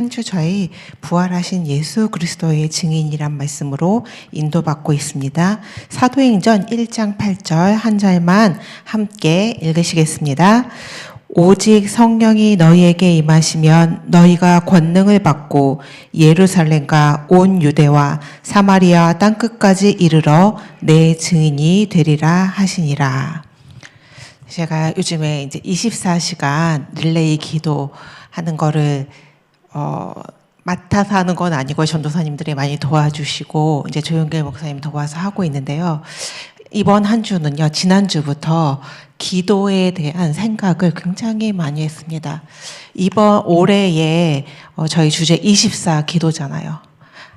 한 주 저희 부활하신 예수 그리스도의 증인이란 말씀으로 인도받고 있습니다. 사도행전 1장 8절 한 절만 함께 읽으시겠습니다. 오직 성령이 너희에게 임하시면 너희가 권능을 받고 예루살렘과 온 유대와 사마리아 땅끝까지 이르러 내 증인이 되리라 하시니라. 제가 요즘에 이제 24시간 릴레이 기도하는 거를 맡아서 하는 건 아니고 전도사님들이 많이 도와주시고 이제 조용길 목사님 도와서 하고 있는데요. 이번 한 주는요, 지난주부터 기도에 대한 생각을 굉장히 많이 했습니다. 이번 올해에 저희 주제 24 기도잖아요.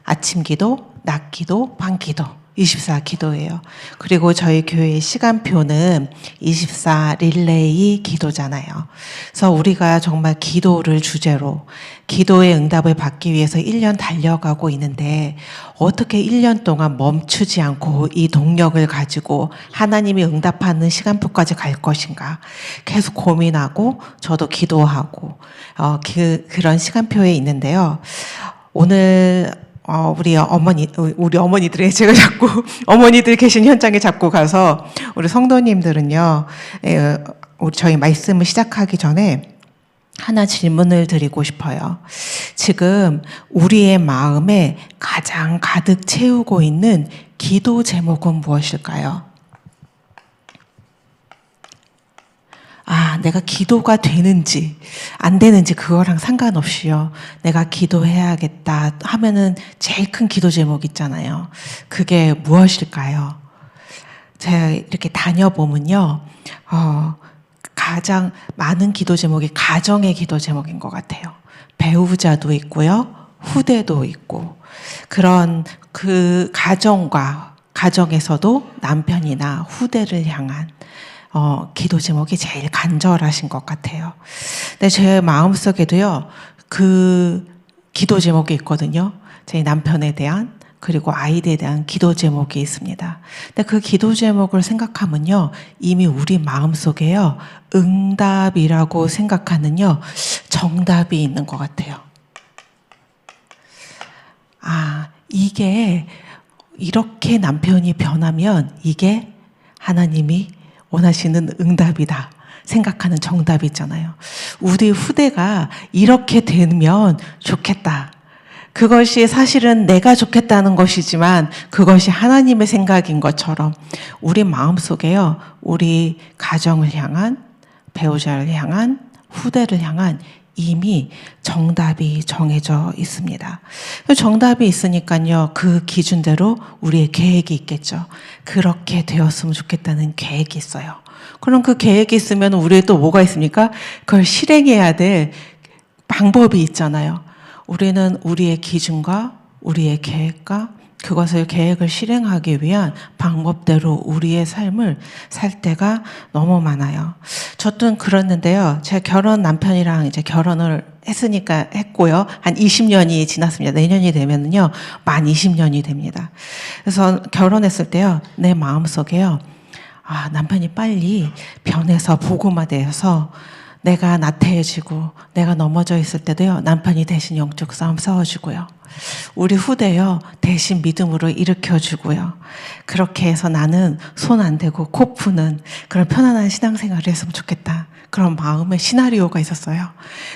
아침 기도, 낮 기도, 밤 기도. 24 기도예요. 그리고 저희 교회의 시간표는 24 릴레이 기도잖아요. 그래서 우리가 정말 기도를 주제로 기도의 응답을 받기 위해서 1년 달려가고 있는데 어떻게 1년 동안 멈추지 않고 이 동력을 가지고 하나님이 응답하는 시간표까지 갈 것인가 계속 고민하고 저도 기도하고 그런 시간표에 있는데요. 오늘 우리 어머니들의 제가 자꾸 어머니들 계신 현장에 자꾸 가서 우리 성도님들은요, 저희 말씀을 시작하기 전에 하나 질문을 드리고 싶어요. 지금 우리의 마음에 가장 가득 채우고 있는 기도 제목은 무엇일까요? 내가 기도가 되는지 안 되는지 그거랑 상관없이요. 내가 기도해야겠다 하면은 제일 큰 기도 제목 있잖아요. 그게 무엇일까요? 제가 이렇게 다녀보면요. 가장 많은 기도 제목이 가정의 기도 제목인 것 같아요. 배우자도 있고요. 후대도 있고. 그런 그 가정에서도 남편이나 후대를 향한 기도 제목이 제일 간절하신 것 같아요. 근데 제 마음속에도요, 그 기도 제목이 있거든요. 제 남편에 대한, 그리고 아이들에 대한 기도 제목이 있습니다. 근데 그 기도 제목을 생각하면요, 이미 우리 마음속에요, 응답이라고 생각하는요, 정답이 있는 것 같아요. 이게 이렇게 남편이 변하면 이게 하나님이 원하시는 응답이다 생각하는 정답이 있잖아요. 우리 후대가 이렇게 되면 좋겠다. 그것이 사실은 내가 좋겠다는 것이지만 그것이 하나님의 생각인 것처럼 우리 마음속에요. 우리 가정을 향한, 배우자를 향한, 후대를 향한 이미 정답이 정해져 있습니다. 정답이 있으니까요, 그 기준대로 우리의 계획이 있겠죠. 그렇게 되었으면 좋겠다는 계획이 있어요. 그럼 그 계획이 있으면 우리에 또 뭐가 있습니까? 그걸 실행해야 될 방법이 있잖아요. 우리는 우리의 기준과 우리의 계획과 그것을 계획을 실행하기 위한 방법대로 우리의 삶을 살 때가 너무 많아요. 저도 그랬는데요. 제가 남편이랑 이제 결혼을 했으니까 했고요. 한 20년이 지났습니다. 내년이 되면은요, 만 20년이 됩니다. 그래서 결혼했을 때요, 내 마음속에요, 남편이 빨리 변해서 복음화되어서 내가 나태해지고 내가 넘어져 있을 때도요, 남편이 대신 영적 싸움 싸워주고요. 우리 후대요, 대신 믿음으로 일으켜주고요. 그렇게 해서 나는 손 안 대고 코 푸는 그런 편안한 신앙생활을 했으면 좋겠다. 그런 마음의 시나리오가 있었어요.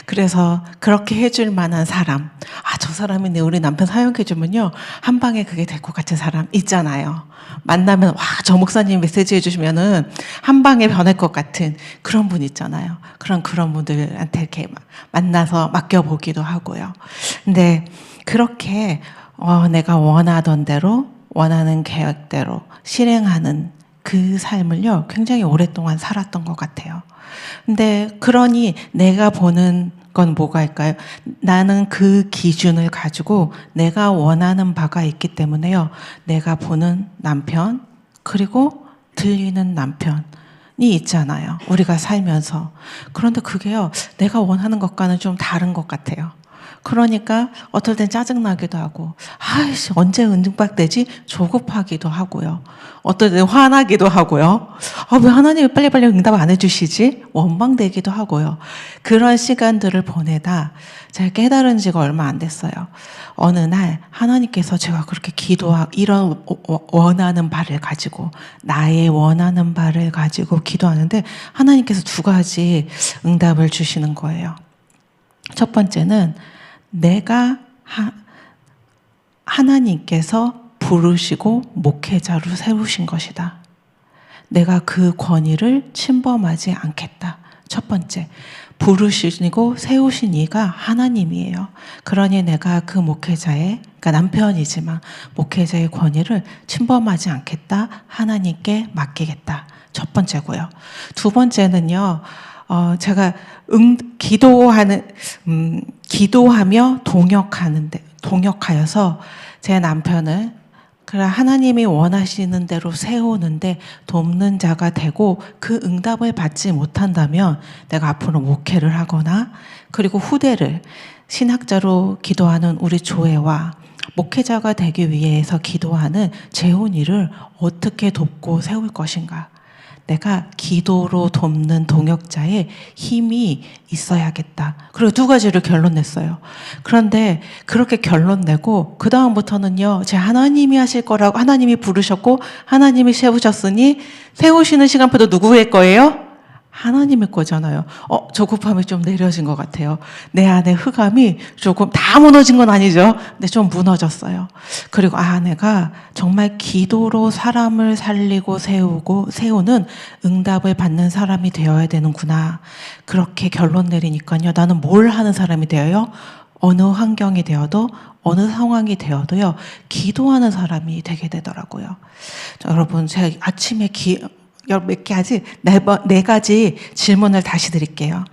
그래서 그렇게 해줄 만한 사람, 저 사람이네, 우리 남편 사용해주면요, 한 방에 그게 될 것 같은 사람 있잖아요. 만나면 저 목사님 메시지 해주시면은 한 방에 변할 것 같은 그런 분 있잖아요. 그런 분들한테 이렇게 만나서 맡겨보기도 하고요. 근데 그렇게 내가 원하던 대로, 원하는 계획대로 실행하는 그 삶을요, 굉장히 오랫동안 살았던 것 같아요. 근데 그러니 내가 보는 건 뭐가일까요? 나는 그 기준을 가지고 내가 원하는 바가 있기 때문에요, 내가 보는 남편, 그리고 들리는 남편이 있잖아요. 우리가 살면서. 그런데 그게요, 내가 원하는 것과는 좀 다른 것 같아요. 그러니까 어떨 땐 짜증나기도 하고, 아이씨, 언제 응답되지? 조급하기도 하고요. 어떨 땐 화나기도 하고요. 아, 왜 하나님이 빨리빨리 응답 안 해주시지? 원망되기도 하고요. 그런 시간들을 보내다 제가 깨달은 지가 얼마 안 됐어요. 어느 날 하나님께서 제가 그렇게 이런 원하는 바를 가지고, 나의 원하는 바를 가지고 기도하는데 하나님께서 두 가지 응답을 주시는 거예요. 첫 번째는 내가 하나님께서 부르시고 목회자로 세우신 것이다. 내가 그 권위를 침범하지 않겠다. 첫 번째, 부르시고 세우신 이가 하나님이에요. 그러니 내가 그 목회자의, 그러니까 남편이지만 목회자의 권위를 침범하지 않겠다. 하나님께 맡기겠다. 첫 번째고요. 두 번째는요, 제가 기도하며 동역하여서 제 남편을 하나님이 원하시는 대로 세우는데 돕는 자가 되고, 그 응답을 받지 못한다면 내가 앞으로 목회를 하거나, 그리고 후대를 신학자로 기도하는 우리 조회와 목회자가 되기 위해서 기도하는 재훈이를 어떻게 돕고 세울 것인가. 내가 기도로 돕는 동역자의 힘이 있어야겠다. 그리고 두 가지를 결론 냈어요. 그런데 그렇게 결론 내고 그 다음부터는요, 제 하나님이 하실 거라고, 하나님이 부르셨고 하나님이 세우셨으니 세우시는 시간표도 누구의 거예요? 하나님의 거잖아요. 조급함이 좀 내려진 것 같아요. 내 안에 흑암이 조금 다 무너진 건 아니죠. 근데 좀 무너졌어요. 그리고 내가 정말 기도로 사람을 살리고 세우는 응답을 받는 사람이 되어야 되는구나. 그렇게 결론 내리니까요. 나는 뭘 하는 사람이 되어요? 어느 환경이 되어도, 어느 상황이 되어도요, 기도하는 사람이 되게 되더라고요. 여러분, 제가 아침에 네 가지 질문을 다시 드릴게요.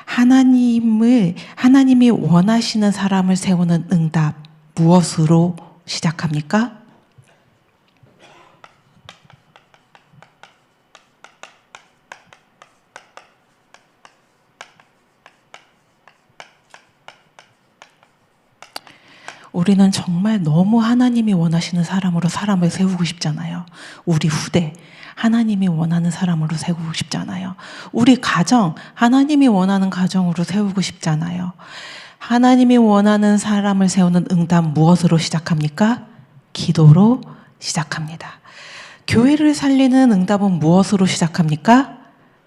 하나님이 원하시는 사람을 세우는 응답, 무엇으로 시작합니까? 우리는 정말 너무 하나님이 원하시는 사람으로 사람을 세우고 싶잖아요. 우리 후대, 하나님이 원하는 사람으로 세우고 싶잖아요. 우리 가정, 하나님이 원하는 가정으로 세우고 싶잖아요. 하나님이 원하는 사람을 세우는 응답, 무엇으로 시작합니까? 기도로 시작합니다. 교회를 살리는 응답은 무엇으로 시작합니까?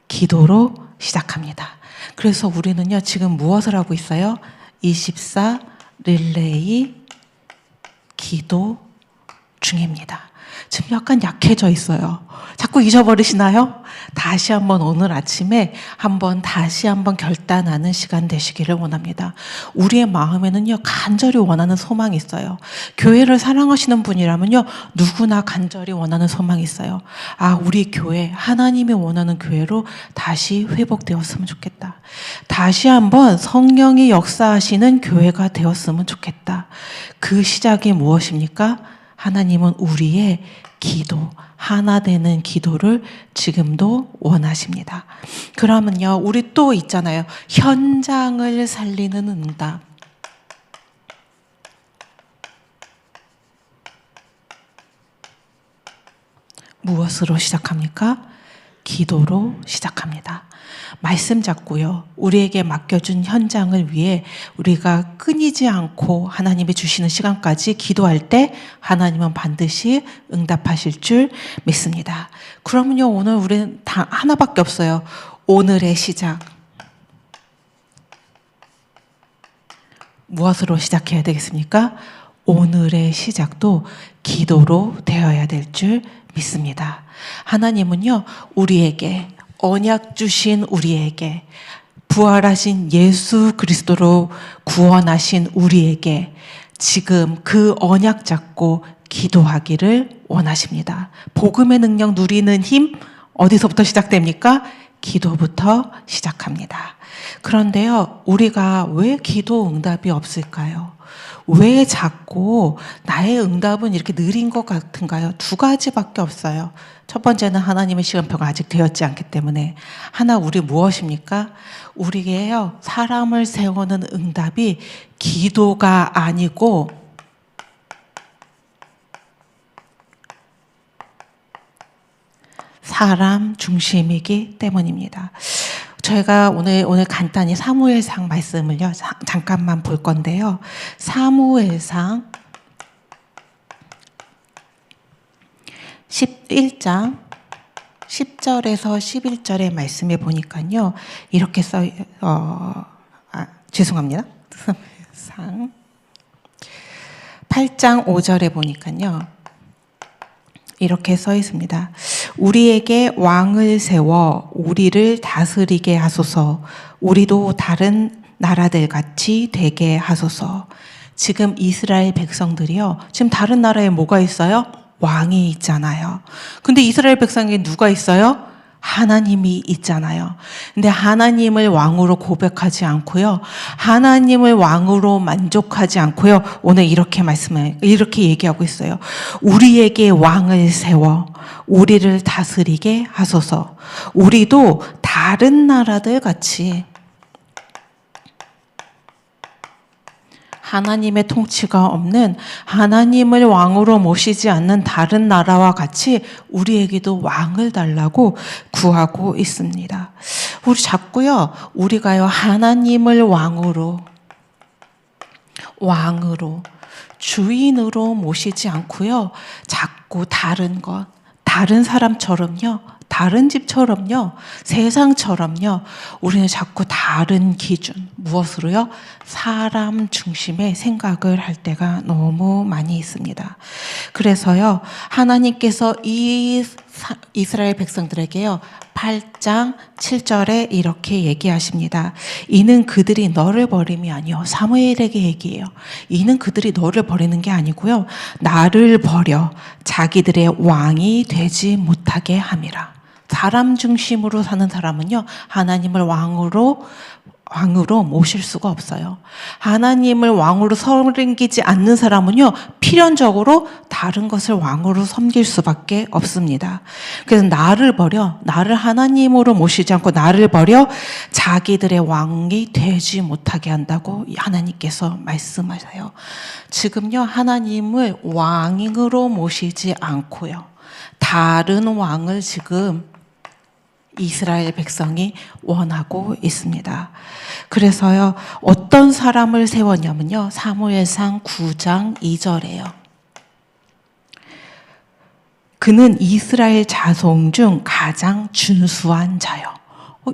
기도로 시작합니다. 그래서 우리는요, 지금 무엇을 하고 있어요? 24 릴레이 기도 중입니다. 지금 약간 약해져 있어요. 자꾸 잊어버리시나요? 다시 한번 오늘 아침에 다시 한번 결단하는 시간 되시기를 원합니다. 우리의 마음에는요, 간절히 원하는 소망이 있어요. 교회를 사랑하시는 분이라면요, 누구나 간절히 원하는 소망이 있어요. 우리 교회, 하나님이 원하는 교회로 다시 회복되었으면 좋겠다. 다시 한번 성령이 역사하시는 교회가 되었으면 좋겠다. 그 시작이 무엇입니까? 하나님은 우리의 기도, 하나 되는 기도를 지금도 원하십니다. 그러면요, 우리 또 있잖아요. 현장을 살리는 응답. 무엇으로 시작합니까? 기도로 시작합니다. 말씀 잡고요, 우리에게 맡겨준 현장을 위해 우리가 끊이지 않고 하나님이 주시는 시간까지 기도할 때 하나님은 반드시 응답하실 줄 믿습니다. 그러면요, 오늘 우리는 다 하나밖에 없어요. 오늘의 시작. 무엇으로 시작해야 되겠습니까? 오늘의 시작도 기도로 되어야 될 줄 믿습니다. 하나님은요, 우리에게, 언약 주신 우리에게, 부활하신 예수 그리스도로 구원하신 우리에게 지금 그 언약 잡고 기도하기를 원하십니다. 복음의 능력 누리는 힘, 어디서부터 시작됩니까? 기도부터 시작합니다. 그런데요, 우리가 왜 기도 응답이 없을까요? 왜 자꾸 나의 응답은 이렇게 느린 것 같은가요? 두 가지밖에 없어요. 첫 번째는 하나님의 시간표가 아직 되었지 않기 때문에. 하나, 우리 무엇입니까? 우리에게요, 사람을 세우는 응답이 기도가 아니고 사람 중심이기 때문입니다. 저희가 오늘 간단히 사무엘상 말씀을요, 잠깐만 볼 건데요. 사무엘상 11장 10절에서 11절의 말씀에 보니까요, 이렇게 죄송합니다. 사무엘상 8장 5절에 보니까요, 이렇게 써 있습니다. 우리에게 왕을 세워 우리를 다스리게 하소서. 우리도 다른 나라들 같이 되게 하소서. 지금 이스라엘 백성들이요, 지금 다른 나라에 뭐가 있어요? 왕이 있잖아요. 근데 이스라엘 백성에게 누가 있어요? 하나님이 있잖아요. 근데 하나님을 왕으로 고백하지 않고요, 하나님을 왕으로 만족하지 않고요, 오늘 이렇게 얘기하고 있어요. 우리에게 왕을 세워 우리를 다스리게 하소서. 우리도 다른 나라들 같이 하나님의 통치가 없는, 하나님을 왕으로 모시지 않는 다른 나라와 같이 우리에게도 왕을 달라고 구하고 있습니다. 우리 자꾸요, 우리가요, 하나님을 왕으로 주인으로 모시지 않고요, 자꾸 다른 것, 다른 사람처럼요, 다른 집처럼요, 세상처럼요, 우리는 자꾸 다른 기준, 무엇으로요? 사람 중심의 생각을 할 때가 너무 많이 있습니다. 그래서요, 하나님께서 이 이스라엘 백성들에게요, 8장 7절에 이렇게 얘기하십니다. 이는 그들이 너를 버림이 아니요, 사무엘에게 얘기해요. 이는 그들이 너를 버리는 게 아니고요, 나를 버려 자기들의 왕이 되지 못하게 함이라. 사람 중심으로 사는 사람은요, 하나님을 왕으로 모실 수가 없어요. 하나님을 왕으로 섬기지 않는 사람은요, 필연적으로 다른 것을 왕으로 섬길 수밖에 없습니다. 그래서 나를 하나님으로 모시지 않고 나를 버려 자기들의 왕이 되지 못하게 한다고 하나님께서 말씀하세요. 지금요, 하나님을 왕으로 모시지 않고요, 다른 왕을 지금 이스라엘 백성이 원하고 있습니다. 그래서요, 어떤 사람을 세웠냐면요, 사무엘상 9장 2절에요. 그는 이스라엘 자손 중 가장 준수한 자요.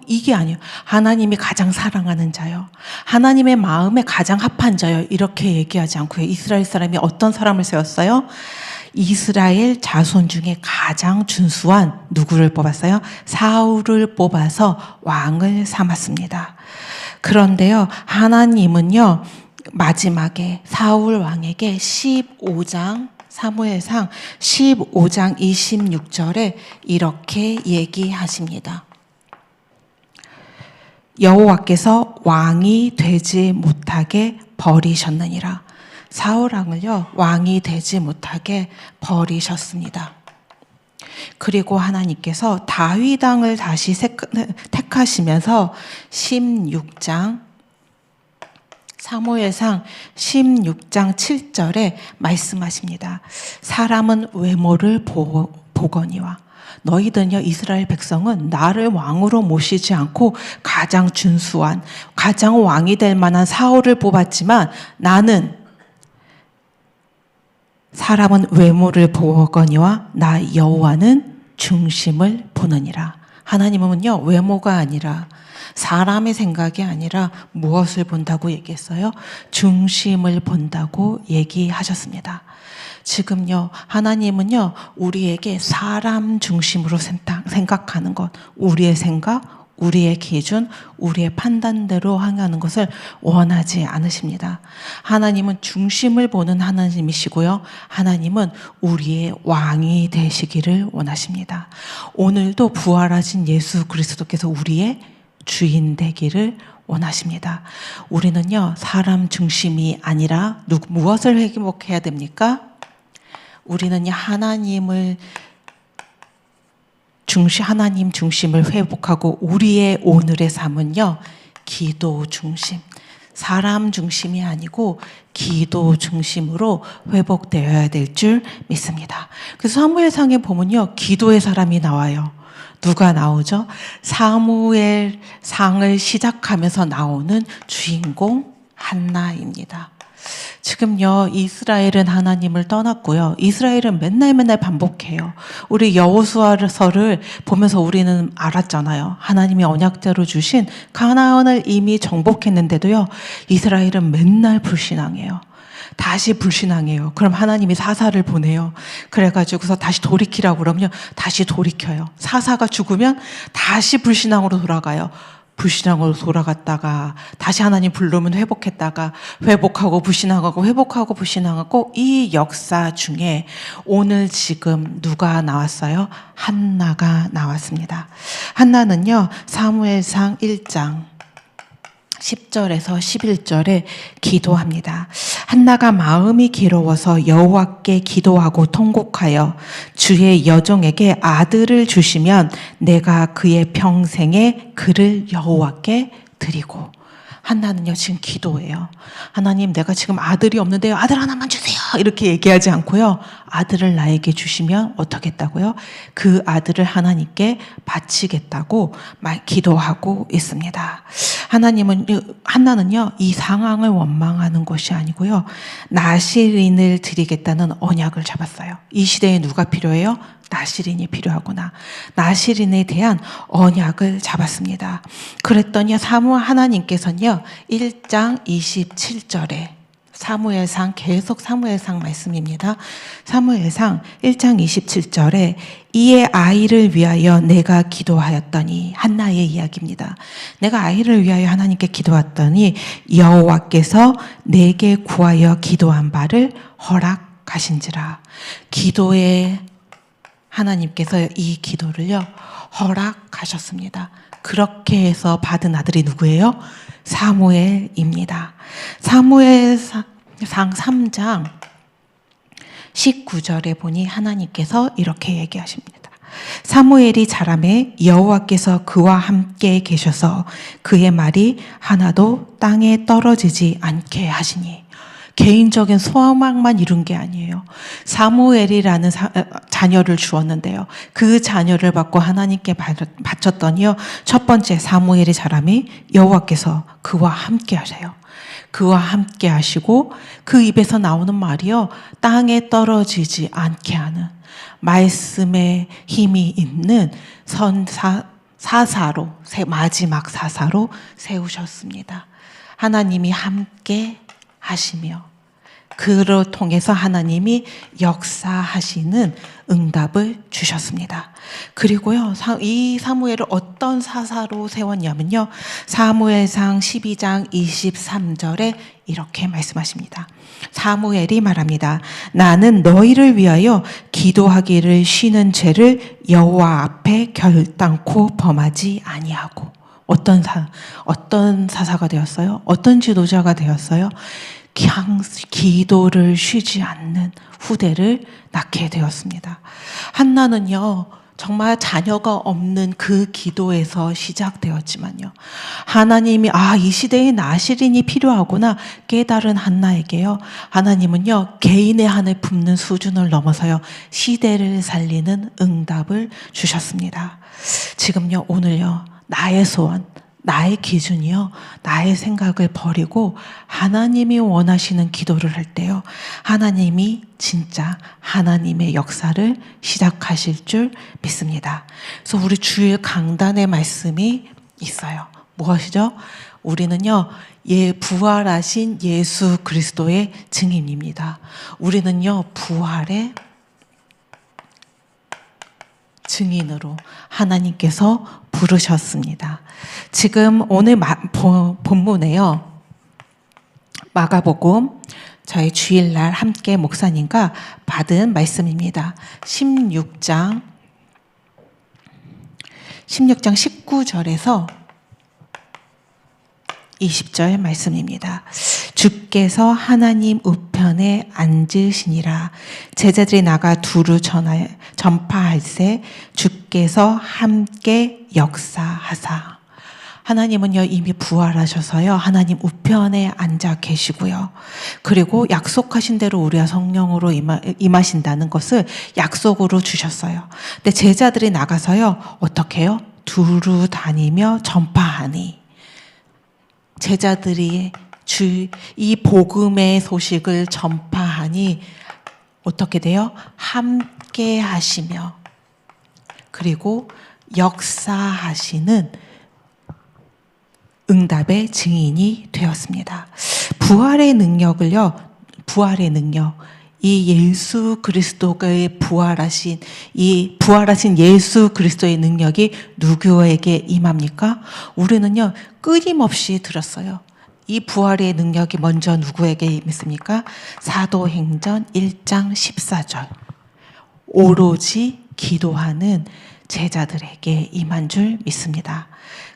이게 아니에요. 하나님이 가장 사랑하는 자요, 하나님의 마음에 가장 합한 자요, 이렇게 얘기하지 않고요, 이스라엘 사람이 어떤 사람을 세웠어요? 이스라엘 자손 중에 가장 준수한 누구를 뽑았어요? 사울을 뽑아서 왕을 삼았습니다. 그런데요, 하나님은요, 마지막에 사울 왕에게 15장, 사무엘상 15장 26절에 이렇게 얘기하십니다. 여호와께서 왕이 되지 못하게 버리셨느니라. 사울 왕을요, 왕이 되지 못하게 버리셨습니다. 그리고 하나님께서 다윗 왕을 다시 택하시면서 16장, 사무엘상 16장 7절에 말씀하십니다. 사람은 외모를 보거니와, 너희들은요, 이스라엘 백성은 나를 왕으로 모시지 않고 가장 준수한, 가장 왕이 될 만한 사울을 뽑았지만, 나는 사람은 외모를 보거니와 나 여호와는 중심을 보느니라. 하나님은요, 외모가 아니라, 사람의 생각이 아니라 무엇을 본다고 얘기했어요? 중심을 본다고 얘기하셨습니다. 지금요, 하나님은요, 우리에게 사람 중심으로 생각하는 것, 우리의 생각, 우리의 기준, 우리의 판단대로 행하는 것을 원하지 않으십니다. 하나님은 중심을 보는 하나님이시고요. 하나님은 우리의 왕이 되시기를 원하십니다. 오늘도 부활하신 예수 그리스도께서 우리의 주인 되기를 원하십니다. 우리는요, 사람 중심이 아니라 무엇을 회복해야 됩니까? 우리는 하나님 중심을 회복하고 우리의 오늘의 삶은요, 기도 중심, 사람 중심이 아니고 기도 중심으로 회복되어야 될 줄 믿습니다. 그래서 사무엘상에 보면요, 기도의 사람이 나와요. 누가 나오죠? 사무엘상을 시작하면서 나오는 주인공 한나입니다. 지금요, 이스라엘은 하나님을 떠났고요. 이스라엘은 맨날 반복해요. 우리 여호수아서를 보면서 우리는 알았잖아요. 하나님이 언약대로 주신 가나안을 이미 정복했는데도요, 이스라엘은 맨날 불신앙해요. 다시 불신앙해요. 그럼 하나님이 사사를 보내요. 그래가지고서 다시 돌이키라고 그러면 다시 돌이켜요. 사사가 죽으면 다시 불신앙으로 돌아가요. 불신앙으로 돌아갔다가 다시 하나님 부르면 회복했다가 회복하고 불신앙하고 회복하고 불신앙하고, 이 역사 중에 오늘 지금 누가 나왔어요? 한나가 나왔습니다. 한나는요, 사무엘상 1장 10절에서 11절에 기도합니다. 한나가 마음이 괴로워서 여호와께 기도하고 통곡하여 주의 여종에게 아들을 주시면 내가 그의 평생에 그를 여호와께 드리고. 한나는요, 지금 기도해요. 하나님, 내가 지금 아들이 없는데요, 아들 하나만 주세요, 이렇게 얘기하지 않고요, 아들을 나에게 주시면 어떻게 했다고요? 그 아들을 하나님께 바치겠다고 기도하고 있습니다. 한나는요, 이 상황을 원망하는 것이 아니고요, 나실인을 드리겠다는 언약을 잡았어요. 이 시대에 누가 필요해요? 나실인이 필요하구나. 나실인에 대한 언약을 잡았습니다. 그랬더니 하나님께서는요, 1장 27절에 사무엘상, 계속 사무엘상 말씀입니다. 사무엘상 1장 27절에 이에 아이를 위하여 내가 기도하였더니, 한나의 이야기입니다. 내가 아이를 위하여 하나님께 기도했더니 여호와께서 내게 구하여 기도한 바를 허락하신지라. 기도에 하나님께서 이 기도를요, 허락하셨습니다. 그렇게 해서 받은 아들이 누구예요? 사무엘입니다. 사무엘상 3장 19절에 보니 하나님께서 이렇게 얘기하십니다. 사무엘이 자라매 여호와께서 그와 함께 계셔서 그의 말이 하나도 땅에 떨어지지 않게 하시니. 개인적인 소망만 이룬 게 아니에요. 사무엘이라는 자녀를 주었는데요, 그 자녀를 받고 하나님께 바쳤더니요, 첫 번째, 사무엘이 자라매 여호와께서 그와 함께 하세요. 그와 함께 하시고, 그 입에서 나오는 말이요, 땅에 떨어지지 않게 하는, 말씀에 힘이 있는 사사로, 마지막 사사로 세우셨습니다. 하나님이 함께 하시며 그를 통해서 하나님이 역사하시는 응답을 주셨습니다. 그리고요, 이 사무엘을 어떤 사사로 세웠냐면요, 사무엘상 12장 23절에 이렇게 말씀하십니다. 사무엘이 말합니다. 나는 너희를 위하여 기도하기를 쉬는 죄를 여호와 앞에 결단코 범하지 아니하고. 어떤 사사가 되었어요? 어떤 지도자가 되었어요? 기도를 쉬지 않는 후대를 낳게 되었습니다. 한나는요, 정말 자녀가 없는 그 기도에서 시작되었지만요, 하나님이 이 시대에 나실인이 필요하구나 깨달은 한나에게요, 하나님은요, 개인의 한을 품는 수준을 넘어서요, 시대를 살리는 응답을 주셨습니다. 지금요, 오늘요, 나의 소원, 나의 기준이요, 나의 생각을 버리고 하나님이 원하시는 기도를 할 때요, 하나님이 진짜 하나님의 역사를 시작하실 줄 믿습니다. 그래서 우리 주일 강단의 말씀이 있어요. 무엇이죠? 우리는요, 부활하신 예수 그리스도의 증인입니다. 우리는요, 부활의 증인으로 하나님께서 부르셨습니다. 지금 오늘 본문에요. 마가복음 저희 주일날 함께 목사님과 받은 말씀입니다. 16장 19절에서 20절 말씀입니다. 주께서 하나님 우편에 앉으시니라. 제자들이 나가 두루 전파할세 주께서 함께 역사하사. 하나님은요 이미 부활하셔서요 하나님 우편에 앉아 계시고요. 그리고 약속하신 대로 우리와 성령으로 임하신다는 것을 약속으로 주셨어요. 근데 제자들이 나가서요 어떻게 해요? 두루 다니며 전파하니. 제자들이 이 복음의 소식을 전파하니 어떻게 돼요? 함께 하시며 그리고 역사하시는 응답의 증인이 되었습니다. 부활의 능력을요, 부활의 능력, 이 예수 그리스도의 부활하신 예수 그리스도의 능력이 누구에게 임합니까? 우리는요 끊임없이 들었어요. 이 부활의 능력이 먼저 누구에게 임했습니까? 사도행전 1장 14절. 오로지 기도하는 제자들에게 임한 줄 믿습니다.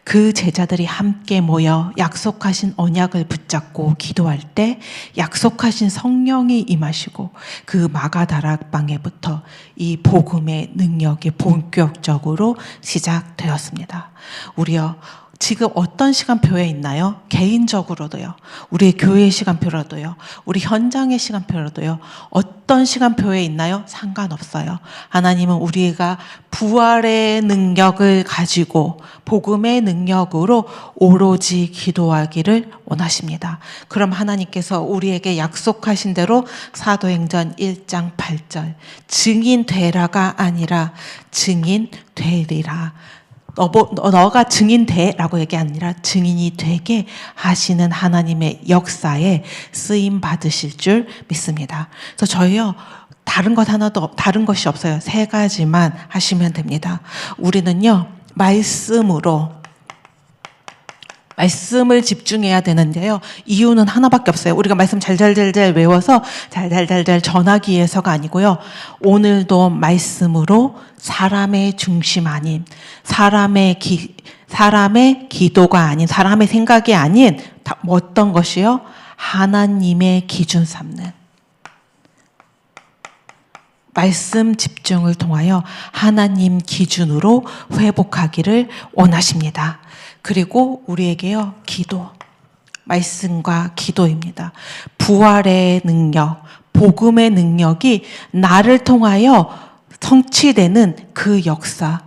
그 제자들이 함께 모여 약속하신 언약을 붙잡고 기도할 때 약속하신 성령이 임하시고 그 마가다락방에부터 이 복음의 능력이 본격적으로 시작되었습니다. 우리요 지금 어떤 시간표에 있나요? 개인적으로도요. 우리 교회의 시간표로도요. 우리 현장의 시간표로도요. 어떤 시간표에 있나요? 상관없어요. 하나님은 우리가 부활의 능력을 가지고 복음의 능력으로 오로지 기도하기를 원하십니다. 그럼 하나님께서 우리에게 약속하신 대로 사도행전 1장 8절 증인 되라가 아니라 증인 되리라. 너가 증인되라고 얘기 아니라 증인이 되게 하시는 하나님의 역사에 쓰임 받으실 줄 믿습니다. 그래서 저희요 다른 것이 없어요. 세 가지만 하시면 됩니다. 우리는요 말씀을 집중해야 되는데요. 이유는 하나밖에 없어요. 우리가 말씀 잘잘잘잘 외워서 잘잘잘잘 전하기 위해서가 아니고요. 오늘도 말씀으로 사람의 중심 아닌 사람의 기도가 아닌 사람의 생각이 아닌 어떤 것이요? 하나님의 기준 삼는 말씀 집중을 통하여 하나님 기준으로 회복하기를 원하십니다. 그리고 우리에게요 기도, 말씀과 기도입니다. 부활의 능력, 복음의 능력이 나를 통하여 성취되는 그 역사,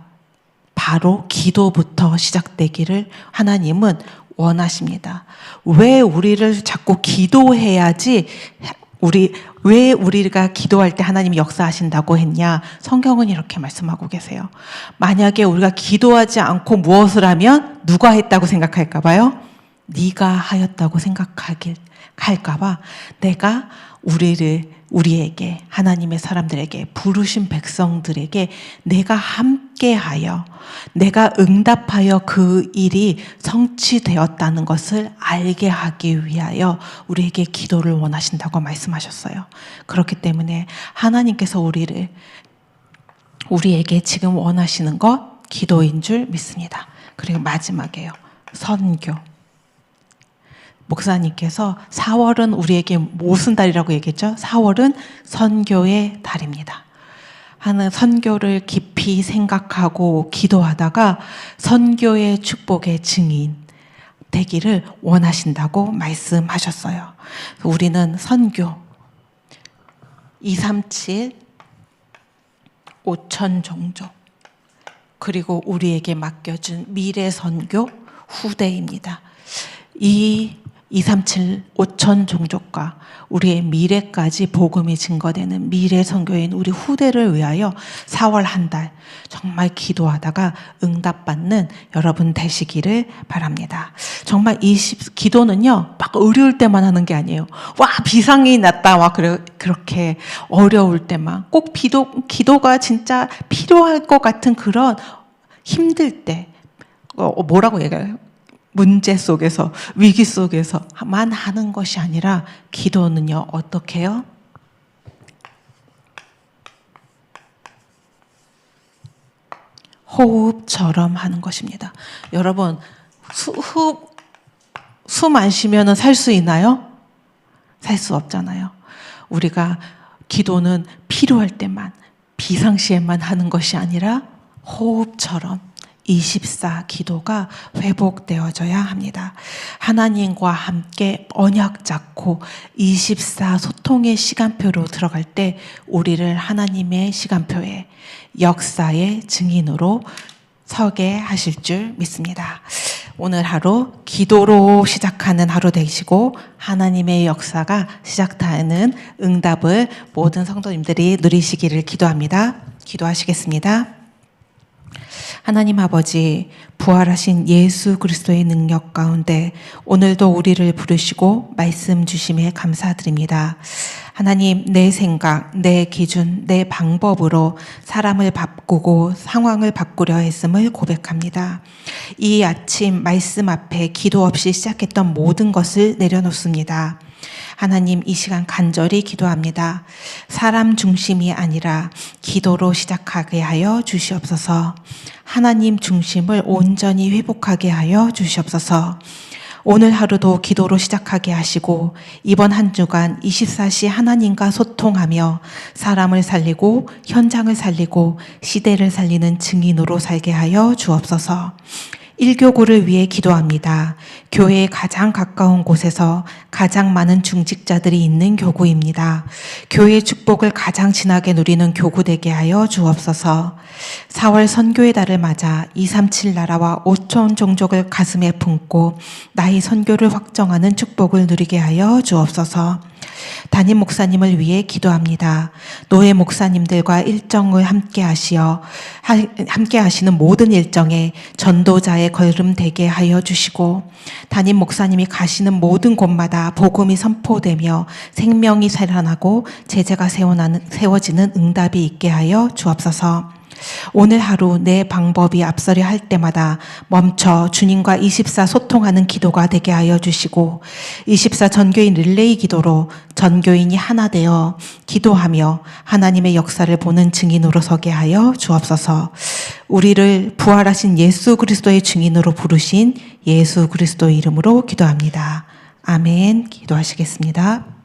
바로 기도부터 시작되기를 하나님은 원하십니다. 왜 우리를 자꾸 기도해야지 왜 우리가 기도할 때 하나님이 역사하신다고 했냐? 성경은 이렇게 말씀하고 계세요. 만약에 우리가 기도하지 않고 무엇을 하면 누가 했다고 생각할까 봐요? 네가 하였다고 생각할까 봐 내가 우리에게 하나님의 사람들에게 부르신 백성들에게 내가 함께하여 내가 응답하여 그 일이 성취되었다는 것을 알게 하기 위하여 우리에게 기도를 원하신다고 말씀하셨어요. 그렇기 때문에 하나님께서 우리에게 지금 원하시는 것 기도인 줄 믿습니다. 그리고 마지막에요. 선교. 목사님께서 4월은 우리에게 무슨 달이라고 얘기했죠? 4월은 선교의 달입니다. 하는 선교를 깊이 생각하고 기도하다가 선교의 축복의 증인 되기를 원하신다고 말씀하셨어요. 우리는 선교 237 5천 종족 그리고 우리에게 맡겨준 미래 선교 후대입니다. 이 237 5천 종족과 우리의 미래까지 복음이 증거되는 미래 선교인 우리 후대를 위하여 4월 한 달 정말 기도하다가 응답받는 여러분 되시기를 바랍니다. 정말 기도는요 막 어려울 때만 하는 게 아니에요. 와 비상이 났다 와 그렇게 어려울 때만 꼭 기도가 진짜 필요할 것 같은 그런 힘들 때 뭐라고 얘기해요? 문제 속에서, 위기 속에서만 하는 것이 아니라 기도는요, 어떻게 해요? 호흡처럼 하는 것입니다. 여러분, 숨 안 쉬면 살 수 있나요? 살 수 없잖아요. 우리가 기도는 필요할 때만, 비상시에만 하는 것이 아니라 호흡처럼 24 기도가 회복되어져야 합니다. 하나님과 함께 언약 잡고 24 소통의 시간표로 들어갈 때 우리를 하나님의 시간표에, 역사의 증인으로 서게 하실 줄 믿습니다. 오늘 하루 기도로 시작하는 하루 되시고 하나님의 역사가 시작하는 응답을 모든 성도님들이 누리시기를 기도합니다. 기도하시겠습니다. 하나님 아버지, 부활하신 예수 그리스도의 능력 가운데 오늘도 우리를 부르시고 말씀 주심에 감사드립니다. 하나님, 내 생각, 내 기준, 내 방법으로 사람을 바꾸고 상황을 바꾸려 했음을 고백합니다. 이 아침 말씀 앞에 기도 없이 시작했던 모든 것을 내려놓습니다. 하나님, 이 시간 간절히 기도합니다. 사람 중심이 아니라 기도로 시작하게 하여 주시옵소서. 하나님 중심을 온전히 회복하게 하여 주시옵소서. 오늘 하루도 기도로 시작하게 하시고 이번 한 주간 24시 하나님과 소통하며 사람을 살리고 현장을 살리고 시대를 살리는 증인으로 살게 하여 주옵소서. 1교구를 위해 기도합니다. 교회에 가장 가까운 곳에서 가장 많은 중직자들이 있는 교구입니다. 교회의 축복을 가장 진하게 누리는 교구 되게 하여 주옵소서. 4월 선교의 달을 맞아 237 나라와 5천 종족을 가슴에 품고 나의 선교를 확정하는 축복을 누리게 하여 주옵소서. 담임 목사님을 위해 기도합니다. 노예 목사님들과 일정을 함께 하시는 모든 일정에 전도자의 걸음 되게 하여 주시고 담임 목사님이 가시는 모든 곳마다 복음이 선포되며 생명이 살아나고 제재가 세워지는 응답이 있게 하여 주옵소서. 오늘 하루 내 방법이 앞서려 할 때마다 멈춰 주님과 24 소통하는 기도가 되게 하여 주시고 24 전교인 릴레이 기도로 전교인이 하나 되어 기도하며 하나님의 역사를 보는 증인으로 서게 하여 주옵소서. 우리를 부활하신 예수 그리스도의 증인으로 부르신 예수 그리스도의 이름으로 기도합니다. 아멘. 기도하시겠습니다.